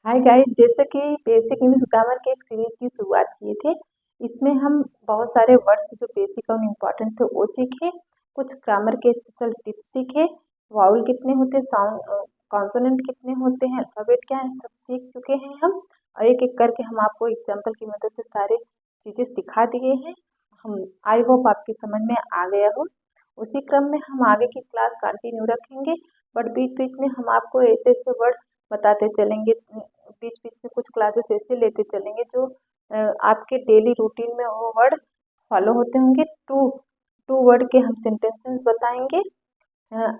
Hi guys, जैसे कि basic English grammar के एक सीरीज की शुरुआत किए थे। इसमें हम बहुत सारे वर्ड्स जो बेसिक और इम्पोर्टेंट थे वो सीखे, कुछ ग्रामर के स्पेशल टिप्स सीखे, वाउल कितने होते हैं, साउंड कॉन्सोनेंट कितने होते हैं, अल्फाबेट क्या है, सब सीख चुके हैं हम। और एक एक करके हम आपको एग्जाम्पल की मदद से सारे चीज़ें सिखा दिए हैं। हम आई होप आपकी समझ में आ गया हो। उसी क्रम में हम आगे की क्लास कंटिन्यू रखेंगे, बट बीच बीच में हम आपको ऐसे ऐसे वर्ड बताते चलेंगे, बीच बीच में कुछ क्लासेस ऐसे लेते चलेंगे जो आपके डेली रूटीन में वो वर्ड फॉलो होते होंगे। टू टू वर्ड के हम सेंटेंसेस बताएंगे,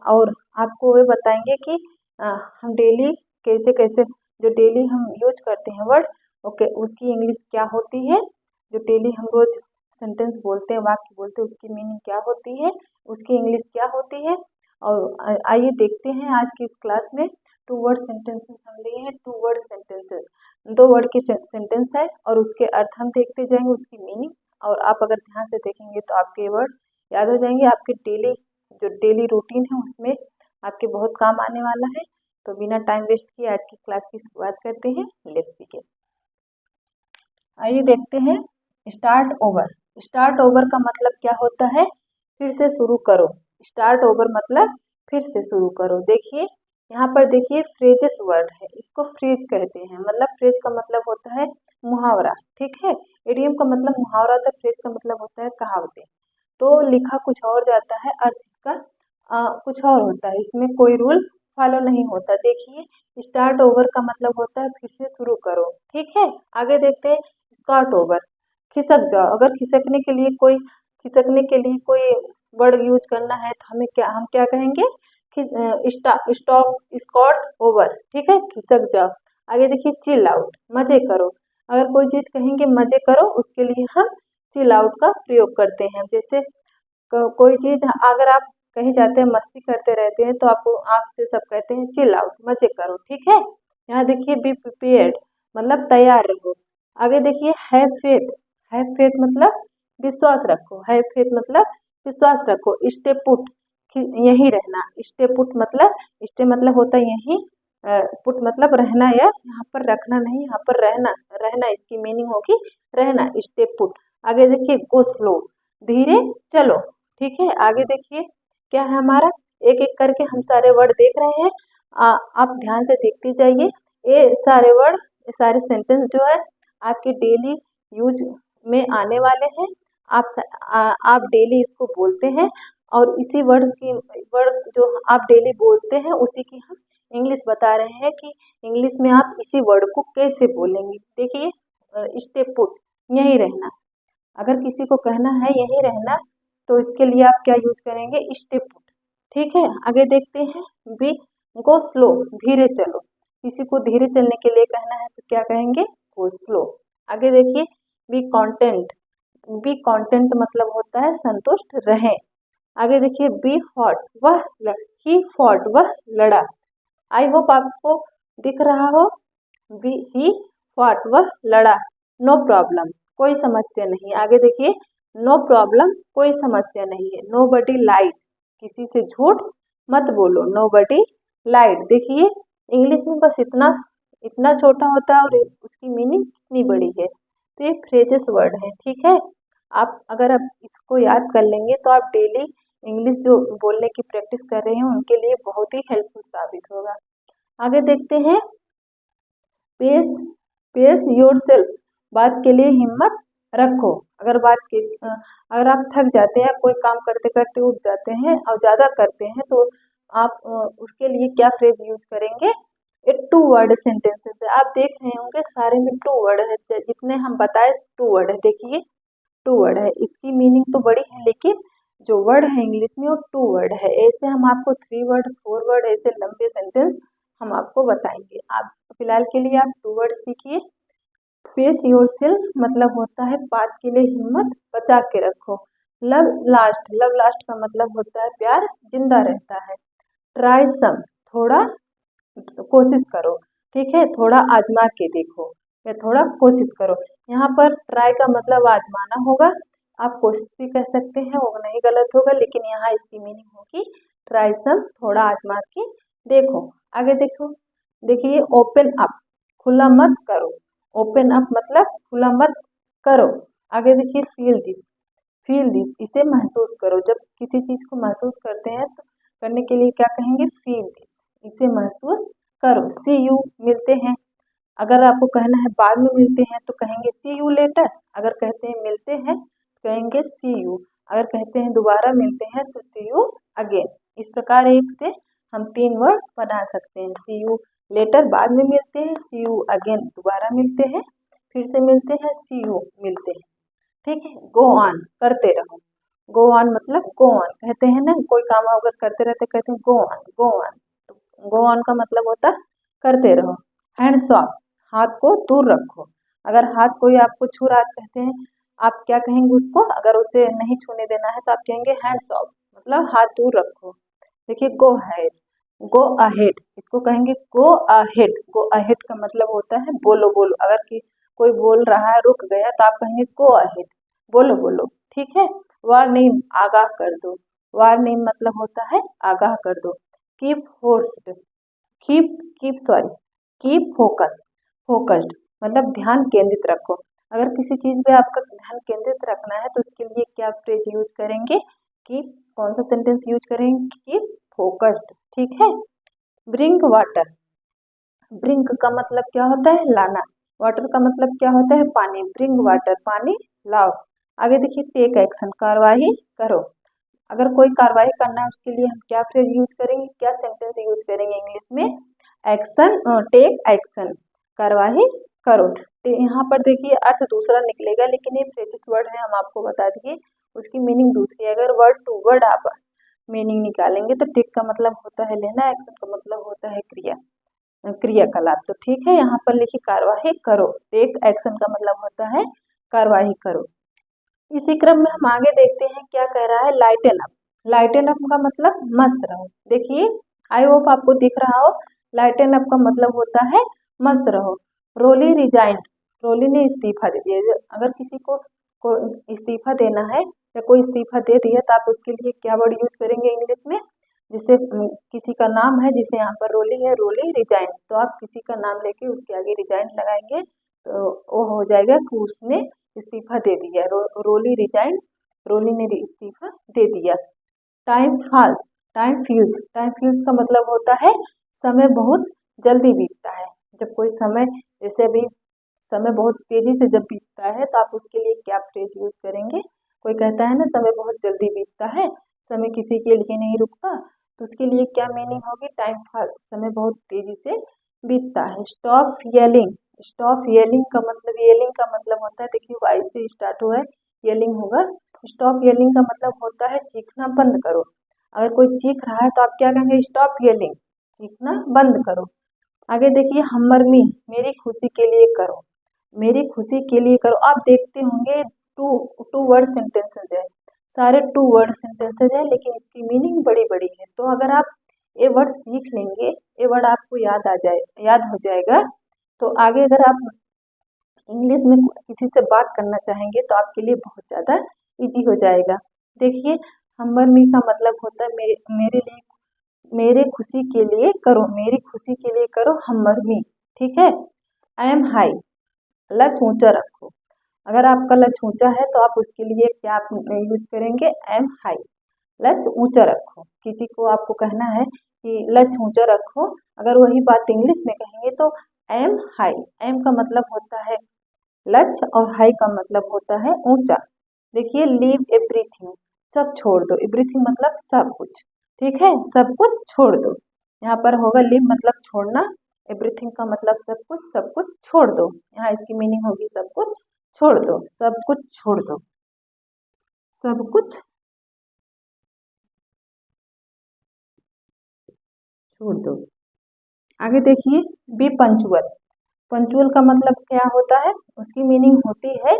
और आपको वे बताएंगे कि हम डेली कैसे कैसे जो डेली हम यूज करते हैं वर्ड, ओके, उसकी इंग्लिश क्या होती है। जो डेली हम रोज सेंटेंस बोलते हैं, वाक्य बोलते हैं, उसकी मीनिंग क्या होती है, उसकी इंग्लिश क्या होती है। और आइए देखते हैं आज की इस क्लास में टू वर्ड सेंटेंसेस हम लिए हैं। टू वर्ड सेंटेंसेस दो वर्ड के सेंटेंस है और उसके अर्थ हम देखते जाएंगे, उसकी मीनिंग। और आप अगर ध्यान से देखेंगे तो आपके वर्ड याद हो जाएंगे, आपके डेली रूटीन है उसमें आपके बहुत काम आने वाला है। तो बिना टाइम वेस्ट किए आज की क्लास की शुरुआत करते हैं। Let's begin. आइए देखते हैं। Start over. स्टार्ट ओवर का मतलब क्या होता है? फिर से शुरू करो। स्टार्ट ओवर मतलब फिर से शुरू करो। देखिए यहाँ पर, देखिए फ्रेजेस वर्ड है, इसको फ्रेज कहते हैं। मतलब फ्रेज का मतलब होता है मुहावरा, ठीक है। इडियम का मतलब मुहावरा होता है, फ्रेज का मतलब होता है कहावतें। तो लिखा कुछ और जाता है, अर्थ इसका कुछ और होता है, इसमें कोई रूल फॉलो नहीं होता। देखिए स्टार्ट ओवर का मतलब होता है फिर से शुरू करो, ठीक है। आगे देखते हैं। स्टार्ट ओवर, खिसक जाओ। अगर खिसकने के लिए कोई वर्ड यूज करना है तो हम क्या कहेंगे? स्टॉप, स्कॉट ओवर, ठीक है, खिसक जाओ। आगे देखिए चिल आउट, मजे करो। अगर कोई चीज कहेंगे मजे करो, उसके लिए हम चिल आउट का प्रयोग करते हैं। जैसे कोई चीज अगर आप कहीं जाते हैं, मस्ती करते रहते हैं, तो आपको आपसे सब कहते हैं चिल आउट, मजे करो, ठीक है। यहाँ देखिए बी प्रिपेयर्ड मतलब तैयार रहो। आगे देखिए हैव फेथ। हैव फेथ मतलब विश्वास रखो। हैव फेथ मतलब विश्वास रखो। स्टे पुट, यही रहना। स्टे पुट मतलब, स्टे मतलब होता है यही, पुट मतलब रहना, या यहाँ पर रखना नहीं, यहाँ पर रहना। रहना इसकी मीनिंग होगी रहना, स्टे पुट। आगे देखिए गो स्लो, धीरे चलो, ठीक है। आगे देखिए क्या है हमारा, एक एक करके हम सारे वर्ड देख रहे हैं। आप ध्यान से देखते जाइए। ये सारे वर्ड, ये सारे सेंटेंस जो है आपके डेली यूज में आने वाले हैं। आप डेली इसको बोलते हैं, और इसी वर्ड जो आप डेली बोलते हैं उसी की हम इंग्लिश बता रहे हैं कि इंग्लिश में आप इसी वर्ड को कैसे बोलेंगे। देखिए स्टे पुट, यही रहना। अगर किसी को कहना है यही रहना, तो इसके लिए आप क्या यूज करेंगे? स्टे पुट, ठीक है। आगे देखते हैं। बी गो स्लो, धीरे चलो। किसी को धीरे चलने के लिए कहना है तो क्या कहेंगे? Go slow. आगे देखिए बी कॉन्टेंट। बी कॉन्टेंट मतलब होता है संतुष्ट रहें। आगे देखिए बी फॉट, ही फॉट, वह लड़ा। आई होप आपको दिख रहा हो। बी ही फॉट, वह लड़ा। नो प्रॉब्लम, कोई समस्या नहीं। आगे देखिए नो प्रॉब्लम, कोई समस्या नहीं है। नो बडी लाइट, किसी से झूठ मत बोलो। नो बडी लाइट, देखिए इंग्लिश में बस इतना इतना छोटा होता है और उसकी मीनिंग इतनी बड़ी है। तो ये फ्रेजेस वर्ड है, ठीक है। आप इसको याद कर लेंगे तो आप डेली इंग्लिश जो बोलने की प्रैक्टिस कर रहे हैं उनके लिए बहुत ही हेल्पफुल साबित होगा। आगे देखते हैं। पेस पेस योर सेल्फ, बात के लिए हिम्मत रखो। अगर आप थक जाते हैं, कोई काम करते करते उठ जाते हैं और ज़्यादा करते हैं, तो आप उसके लिए क्या फ्रेज यूज करेंगे? एक टू वर्ड सेंटेंसेस है। आप देख रहे होंगे सारे में टू वर्ड है, जितने हम बताए टू वर्ड है। देखिए टू वर्ड है, इसकी मीनिंग तो बड़ी है, लेकिन जो वर्ड है इंग्लिश में वो टू वर्ड है। ऐसे हम आपको थ्री वर्ड, फोर वर्ड, ऐसे लंबे सेंटेंस हम आपको बताएंगे। आप फिलहाल के लिए आप टू वर्ड सीखिए। फेस योर सेल्फ मतलब होता है बात के लिए हिम्मत बचा के रखो। लव लास्ट का मतलब होता है प्यार जिंदा रहता है। ट्राई सम, थोड़ा कोशिश करो, ठीक है, थोड़ा आजमा के देखो या थोड़ा कोशिश करो। यहाँ पर ट्राई का मतलब आजमाना होगा, आप कोशिश भी कह सकते हैं, वो नहीं गलत होगा, लेकिन यहाँ इसकी मीनिंग होगी ट्राई सम, थोड़ा आजमा के देखो। आगे देखो, देखिए ओपन अप। खुला मत करो। ओपन अप मतलब खुला मत करो। आगे देखिए फील दिस इसे महसूस करो। जब किसी चीज को महसूस करते हैं तो करने के लिए क्या कहेंगे, फील दिस, इसे महसूस करो। सी यू मिलते हैं। अगर आपको कहना है बाद में मिलते हैं तो कहेंगे सी यू लेटर। अगर कहते हैं मिलते हैं तो कहेंगे सी यू। अगर कहते हैं दोबारा मिलते हैं तो सी यू अगेन। इस प्रकार एक से हम 3 वर्ड बना सकते हैं। सी यू लेटर बाद में मिलते हैं, सी यू अगेन दोबारा मिलते हैं, फिर से मिलते हैं, सी यू मिलते हैं। ठीक है। गो ऑन करते रहो। गो ऑन मतलब गो ऑन कहते हैं ना, कोई काम अगर करते रहते कहते हैं गो ऑन गो ऑन। तो गो ऑन का मतलब होता है करते रहो। हैंड्स ऑफ हाथ को दूर रखो। अगर हाथ कोई आपको छू रहा कहते हैं, आप क्या कहेंगे उसको, अगर उसे नहीं छूने देना है तो आप कहेंगे हैंड्स ऑफ मतलब हाथ दूर रखो। देखिए गो अहेड, गो अहेड इसको कहेंगे गो अहेड। गो अहेड का मतलब होता है बोलो बोलो। अगर कि कोई बोल रहा है रुक गया तो आप कहेंगे गो अहेड, बोलो बोलो। ठीक है। वार्निंग आगाह कर दो। वार्निंग मतलब होता है आगाह कर दो। कीप फोर्स्ड, कीप फोकस्ड मतलब ध्यान केंद्रित रखो। अगर किसी चीज पे आपका ध्यान केंद्रित रखना है तो उसके लिए क्या फ्रेज यूज करेंगे, कीप, कौन सा सेंटेंस यूज करेंगे, कीप फोकस्ड। ठीक है। ब्रिंग वाटर, ब्रिंग का मतलब क्या होता है लाना, वाटर का मतलब क्या होता है पानी। ब्रिंग वाटर पानी लाओ। आगे देखिए टेक एक्शन कार्यवाही करो। अगर कोई कार्रवाई करना है उसके लिए हम क्या फ्रेज यूज करेंगे, क्या सेंटेंस यूज करेंगे इंग्लिश में, एक्शन, टेक एक्शन कार्यवाही करो। यहाँ पर देखिए अर्थ दूसरा निकलेगा लेकिन ये फ्रेजेस वर्ड है, हम आपको बता दिए उसकी मीनिंग दूसरी है। अगर वर्ड टू वर्ड आप मीनिंग निकालेंगे तो टेक का मतलब होता है लेना, एक्शन का मतलब होता है क्रियाकलाप। तो ठीक है, यहाँ पर लिखिए कार्यवाही करो। टेक एक्शन का मतलब होता है कार्यवाही करो। इसी क्रम में हम आगे देखते हैं क्या कह रहा है, लाइटन अप। लाइटन अप का मतलब मस्त रहो। देखिए आई होप आपको दिख रहा हो, लाइटन अप का मतलब होता है मस्त रहो। रोली रिजाइंड, रोली ने इस्तीफा दे दिया। अगर किसी को इस्तीफा देना है या कोई इस्तीफा दे दिया तो आप उसके लिए क्या वर्ड यूज करेंगे इंग्लिश में, जिसे किसी का नाम है, जिसे यहाँ पर रोली है, रोली रिजाइंड, तो आप किसी का नाम लेके उसके आगे रिजाइंड लगाएंगे तो वो हो जाएगा कि उसने इस्तीफा दे दिया। रोली रिजाइंड, रोली ने इस्तीफा दे दिया। टाइम फॉल्स, टाइम फील्स का मतलब होता है समय बहुत जल्दी बीतता है। जब कोई समय, जैसे अभी समय बहुत तेजी से जब बीतता है तो आप उसके लिए क्या फ्रेज यूज करेंगे, कोई कहता है ना समय बहुत जल्दी बीतता है, समय किसी के लिए नहीं रुकता, तो उसके लिए क्या मीनिंग होगी, टाइम फॉल्स समय बहुत तेजी से बीतता है। स्टॉप येलिंग, स्टॉप येलिंग का मतलब, येलिंग का मतलब होता है, देखिए वाई से स्टार्ट हुआ है, येलिंग होगा। स्टॉप येलिंग का मतलब होता है चीखना बंद करो। अगर कोई चीख रहा है तो आप क्या कहेंगे, स्टॉप येलिंग, चीखना बंद करो। आगे देखिए हमर मी, मेरी खुशी के लिए करो, मेरी खुशी के लिए करो। आप देखते होंगे टू वर्ड सेंटेंसेस है, सारे टू वर्ड सेंटेंसेस है लेकिन इसकी मीनिंग बड़ी बड़ी है। तो अगर आप ये वर्ड सीख लेंगे, ये वर्ड आपको याद हो जाएगा, तो आगे अगर आप इंग्लिश में किसी से बात करना चाहेंगे तो आपके लिए बहुत ज़्यादा इजी हो जाएगा। देखिए हमर मी का मतलब होता है मेरे लिए, मेरे खुशी के लिए करो, मेरी खुशी के लिए करो हमर मी। ठीक है। आई एम हाई, लच ऊंचा रखो। अगर आपका लच ऊंचा है तो आप उसके लिए क्या यूज करेंगे, आई एम हाई, लच ऊंचा रखो। किसी को आपको कहना है कि लच ऊंचा रखो, अगर वही बात इंग्लिश में कहेंगे तो आई एम हाई। एम का मतलब होता है लच और हाई का मतलब होता है ऊंचा। देखिए लीव एवरीथिंग, सब छोड़ दो। एवरीथिंग मतलब सब कुछ। ठीक है, सब कुछ छोड़ दो। यहाँ पर होगा लीव मतलब छोड़ना, एवरीथिंग का मतलब सब कुछ छोड़ दो। यहाँ इसकी मीनिंग होगी सब कुछ छोड़ दो, सब कुछ छोड़ दो, सब कुछ छोड़ दो। आगे देखिए बी पंचुअल, पंचुअल का मतलब क्या होता है, उसकी मीनिंग होती है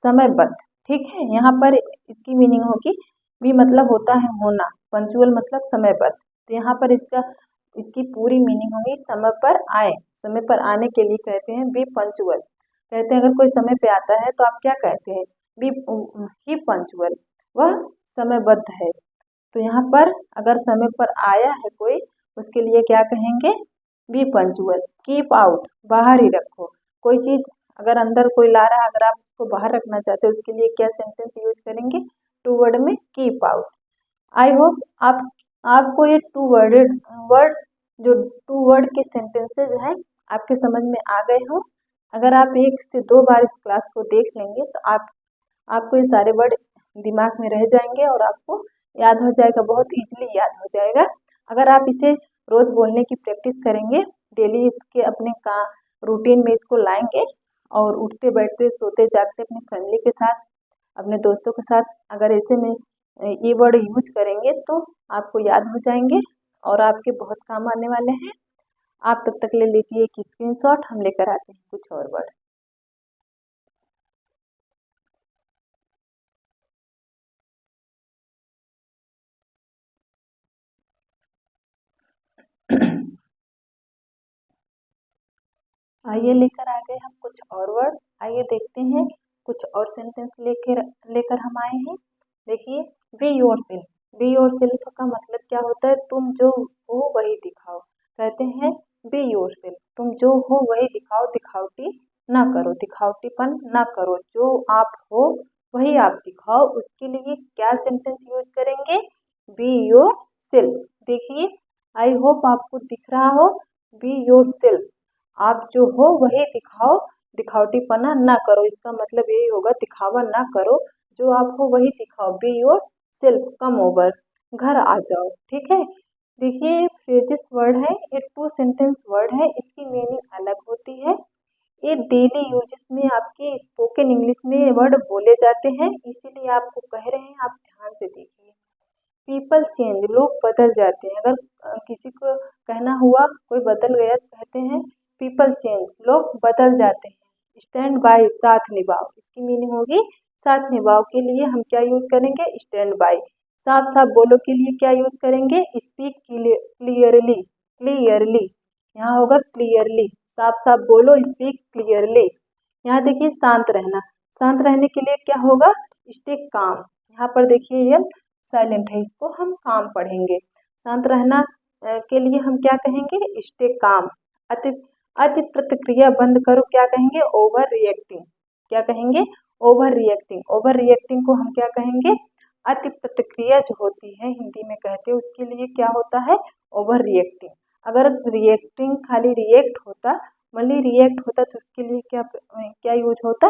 समयबद्ध। ठीक है, यहाँ पर इसकी मीनिंग होगी, बी मतलब होता है होना, पंचुअल मतलब समयबद्ध। तो यहाँ पर इसकी पूरी मीनिंग होगी समय पर आए, समय पर आने के लिए कहते हैं बी पंचुअल। कहते हैं अगर कोई समय पे आता है तो आप क्या कहते हैं, बी ही पंचुअल, वह समयबद्ध है। तो यहाँ पर अगर समय पर आया है कोई, उसके लिए क्या कहेंगे, बी पंचुअल, कीप आउट, बाहर ही रखो। कोई चीज़ अगर अंदर कोई ला रहा है, अगर आप उसको बाहर रखना चाहते हो, उसके लिए क्या सेंटेंस यूज करेंगे? टू वर्ड में कीप आउट। आई होप आपको ये वर्ड जो टू वर्ड के सेंटेंसेज हैं आपके समझ में आ गए हो। अगर आप 1 से 2 बार इस क्लास को देख लेंगे तो आपको ये सारे वर्ड दिमाग में रह जाएंगे और आपको याद हो जाएगा, बहुत इजीली याद हो जाएगा। अगर आप इसे रोज बोलने की प्रैक्टिस करेंगे, डेली इसके अपने का रूटीन में इसको लाएंगे और उठते बैठते सोते जागते अपनी फैमिली के साथ, अपने दोस्तों के साथ अगर ऐसे में ये वर्ड यूज करेंगे तो आपको याद हो जाएंगे और आपके बहुत काम आने वाले हैं। आप तब तक ले लीजिए एक स्क्रीनशॉट, हम लेकर आते हैं कुछ और वर्ड। आइए लेकर आ गए हम कुछ और वर्ड। आइए देखते हैं कुछ और सेंटेंस लेकर हम आए हैं। देखिए, be your self. Be your self का मतलब क्या होता है? तुम जो हो वही दिखाओ। कहते हैं बी योर सेल्फ, तुम जो हो वही दिखाओ, दिखावटी ना करो, दिखावटीपन ना करो, जो आप हो वही आप दिखाओ। उसके लिए क्या सेंटेंस यूज करेंगे? Be your self. देखिए, आई होप आपको दिख रहा हो, बी योर सेल्फ, आप जो हो वही दिखाओ, दिखावटीपना ना करो। इसका मतलब यही होगा, दिखावा ना करो, जो आप हो वही दिखाओ। Be your self, come over, घर आ जाओ। ठीक है। देखिए, फ्रेजेस वर्ड है, ये टू सेंटेंस वर्ड है, इसकी मीनिंग अलग होती है। ये डेली यूजेस में आपके स्पोकन इंग्लिश में वर्ड बोले जाते हैं, इसीलिए आपको कह रहे हैं, आप ध्यान से देखिए। पीपल चेंज, लोग बदल जाते हैं। अगर किसी को कहना हुआ कोई बदल गया तो कहते हैं पीपल चेंज, लोग बदल जाते हैं। स्टैंड बाय, साथ निभाओ, इसकी मीनिंग होगी साथ निभाओ के लिए हम क्या यूज करेंगे? Stand by. साफ साफ बोलो के लिए क्या यूज करेंगे? Speak clearly. क्लियरली यहाँ होगा क्लियरली, साफ साफ बोलो, स्पीक क्लियरली। यहाँ देखिए शांत रहना, शांत रहने के लिए क्या होगा? Stay calm. यहाँ पर देखिए ये साइलेंट है, इसको हम काम पढ़ेंगे। शांत रहना के लिए हम क्या कहेंगे? Stay calm. अति अति प्रतिक्रिया बंद करो, क्या कहेंगे? Over reacting. क्या कहेंगे? Over reacting. ओवर रिएक्टिंग को हम क्या कहेंगे? अति प्रतिक्रिया जो होती है हिंदी में कहते हैं, उसके लिए क्या होता है? Over reacting. अगर रिएक्टिंग खाली रिएक्ट होता, मल्ली रिएक्ट होता तो उसके लिए क्या क्या यूज होता?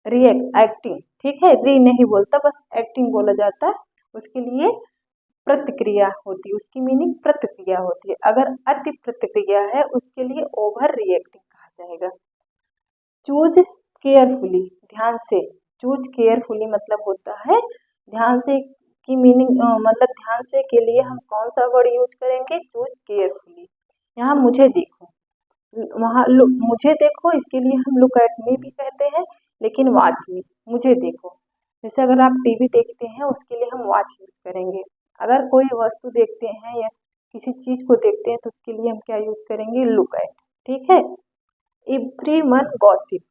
React, acting. ठीक है, री नहीं बोलता, बस एक्टिंग बोला जाता है। उसके लिए प्रतिक्रिया होती है, उसकी मीनिंग प्रतिक्रिया होती है। अगर अति प्रतिक्रिया है उसके लिए ओवर रिएक्टिंग कहा जाएगा। चूज केयरफुली, ध्यान से। चूज केयरफुली मतलब होता है ध्यान से की मीनिंग, मतलब ध्यान से के लिए हम कौन सा वर्ड यूज करेंगे? Choose carefully. यहाँ मुझे देखो, वहाँ मुझे देखो, इसके लिए हम लुक एट मी भी कहते हैं, लेकिन वॉच मी, मुझे देखो। जैसे अगर आप टीवी देखते हैं उसके लिए हम वॉच यूज करेंगे। अगर कोई वस्तु देखते हैं या किसी चीज को देखते हैं तो उसके लिए हम क्या यूज करेंगे? Look at. ठीक है। Everyone gossip.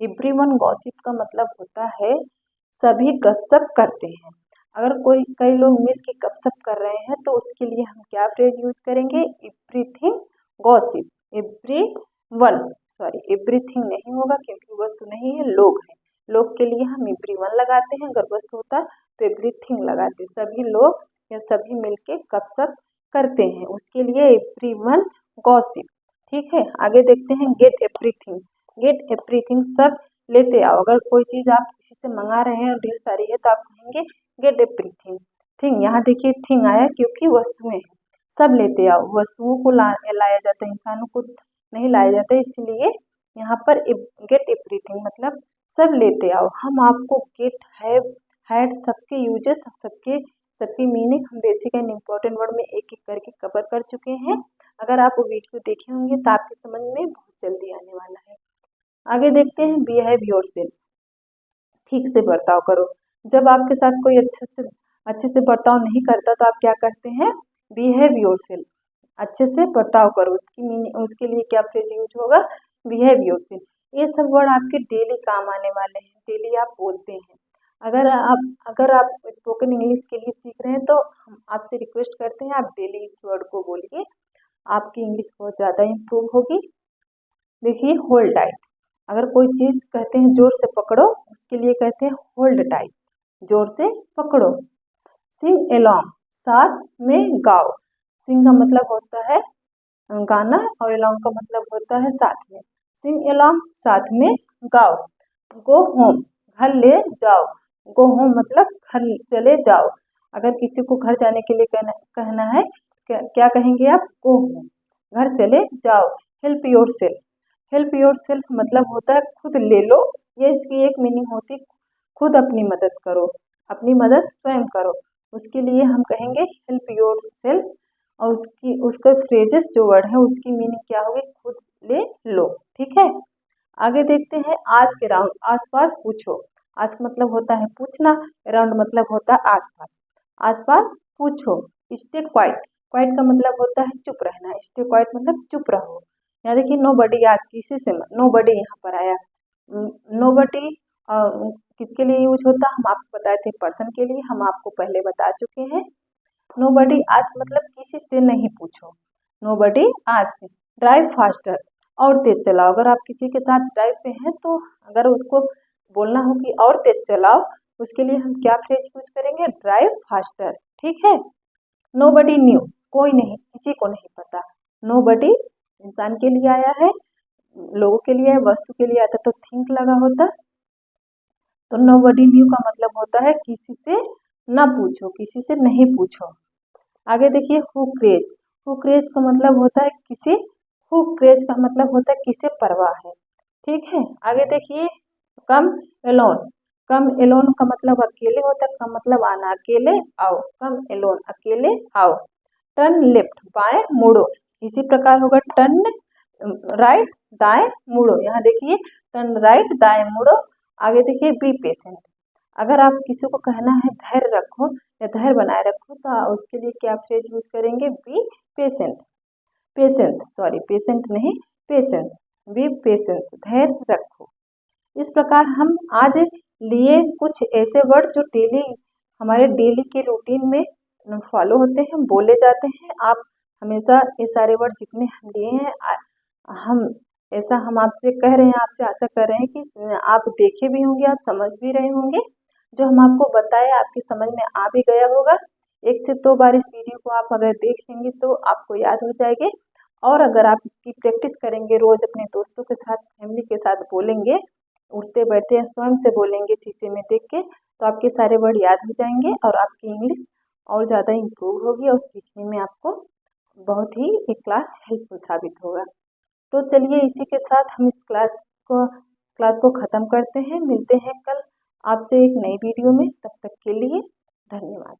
एवरीवन गॉसिप का मतलब होता है सभी गपशप करते हैं। अगर कई लोग मिल के गपशप कर रहे हैं तो उसके लिए हम क्या फ्रेज यूज करेंगे? Everything gossip. Every one, sorry everything नहीं होगा क्योंकि वस्तु नहीं है, लोग है। लोग के लिए हम एवरीवन लगाते हैं, अगर वस्तु होता तो एवरीथिंग लगाते। सभी लोग या सभी मिलके गपशप करते हैं, उसके लिए एवरीवन गॉसिप। ठीक है। आगे देखते हैं गेट एवरीथिंग। गेट एवरीथिंग, सब लेते आओ। अगर कोई चीज आप किसी से मंगा रहे हैं और ढेर सारी है तो आप कहेंगे गेट एवरीथिंग। थिंग, यहाँ देखिए थिंग आया क्योंकि वस्तुएं हैं, सब लेते आओ। वस्तुओं को लाया जाता है, इंसानों को नहीं लाया जाता, इसलिए यहाँ पर गेट एवरीथिंग मतलब सब लेते आओ। हम आपको गेट, हैव, हैड, सबके यूजेस, सबकी मीनिंग हम बेसिक एंड इम्पोर्टेंट वर्ड में एक एक करके कवर कर चुके हैं। अगर आप वो वीडियो देखे होंगे तो आपके समझ में बहुत जल्दी आने वाला है। आगे देखते हैं बिहेव योरसेल्फ। ठीक से बर्ताव करो। जब आपके साथ कोई अच्छे से बर्ताव नहीं करता तो आप क्या करते हैं? बिहेव योरसेल्फ, अच्छे से बर्ताव करो। उसकी मीनिंग, उसके लिए क्या फ्रेज यूज होगा? Behave yourself. ये सब वर्ड आपके डेली काम आने वाले हैं, डेली आप बोलते हैं। अगर आप स्पोकन इंग्लिश के लिए सीख रहे हैं तो हम आपसे रिक्वेस्ट करते हैं आप डेली इस वर्ड को बोलिए। आपकी इंग्लिश बहुत ज़्यादा इम्प्रूव होगी। देखिए होल्ड टाइट, अगर कोई चीज़ कहते हैं जोर से पकड़ो, उसके लिए कहते हैं होल्ड टाइट, जोर से पकड़ो। सिंग एलॉन्ग, साथ में गाओ। सिंग का मतलब होता है गाना और एलॉन्ग का मतलब होता है साथ में। सिंग एलॉन्ग, साथ में गाओ। गो होम, घर ले जाओ। गो होम मतलब घर चले जाओ। अगर किसी को घर जाने के लिए कहना है क्या कहेंगे आप? गो होम, घर चले जाओ। Help your self, help your self मतलब होता है खुद ले लो। ये इसकी एक मीनिंग होती, खुद अपनी मदद करो, अपनी मदद स्वयं करो। उसके लिए हम कहेंगे हेल्प योर सेल्फ, और उसका फ्रेजेस जो वर्ड है उसकी मीनिंग क्या होगी? खुद ले लो। ठीक है, आगे देखते हैं। आस्क अराउंड, आसपास पूछो। आस्क मतलब होता है पूछना, अराउंड मतलब होता है आसपास। आसपास पूछो। स्टे क्वाइट, क्वाइट का मतलब होता है चुप रहना। स्टे क्वाइट मतलब चुप रहो। यहाँ देखिए नो बडी, आज किसी से नो बडी यहाँ पर आया। नो बडी किसके लिए यूज होता है? हम आपको बताए थे पर्सन के लिए, हम आपको पहले बता चुके हैं। नो बडी आस्क मतलब किसी से नहीं पूछो। नो बडी आस्क। ड्राइव फास्टर, और तेज चलाओ। अगर आप किसी के साथ ड्राइव पे हैं तो अगर उसको बोलना हो कि और तेज चलाओ, उसके लिए हम क्या फ्रेज यूज करेंगे? Drive faster. ठीक है। नो बडी न्यू, कोई नहीं, किसी को नहीं पता। नो बडी इंसान के लिए आया है, लोगों के लिए, वस्तु के लिए आता तो थिंक लगा होता। तो नो बडी न्यू का मतलब होता है किसी से ना पूछो, किसी से नहीं पूछो। आगे देखिए हु क्रेज, हु क्रेज का मतलब होता है किसे, हु क्रेज का मतलब होता है किसे परवाह है। ठीक है, आगे देखिए कम एलोन, कम एलोन का मतलब अकेले होता है, कम मतलब आना, अकेले आओ, कम एलोन अकेले आओ। टर्न लेफ्ट, बाएं मुड़ो। इसी प्रकार होगा टर्न राइट, दाएं मुड़ो। यहाँ देखिए टर्न राइट, दाएं मुड़ो। आगे देखिए बी पेशेंट, अगर आप किसी को कहना है धैर्य रखो या धैर्य बनाए रखो तो उसके लिए क्या फ्रेज यूज करेंगे? Be patient, patience, sorry patient नहीं, पेशेंस, बी पेशेंस, धैर्य रखो। इस प्रकार हम आज लिए कुछ ऐसे वर्ड जो डेली हमारे डेली के रूटीन में फॉलो होते हैं, बोले जाते हैं। आप हमेशा ये सारे वर्ड जितने हम लिए हैं हम आपसे कह रहे हैं, आपसे आशा कर रहे हैं कि आप देखे भी होंगे, आप समझ भी रहे होंगे। जो हम आपको बताए आपकी समझ में आ भी गया होगा। 1 से 2 बार इस वीडियो को आप अगर देख लेंगे तो आपको याद हो जाएगी। और अगर आप इसकी प्रैक्टिस करेंगे, रोज अपने दोस्तों के साथ, फैमिली के साथ बोलेंगे, उठते बैठते या स्वयं से बोलेंगे शीशे में देख के, तो आपके सारे वर्ड याद हो जाएंगे और आपकी इंग्लिश और ज़्यादा इम्प्रूव होगी और सीखने में आपको बहुत ही एक क्लास हेल्पफुल साबित होगा। तो चलिए इसी के साथ हम इस क्लास को ख़त्म करते हैं। मिलते हैं कल आपसे एक नई वीडियो में। तब तक के लिए धन्यवाद।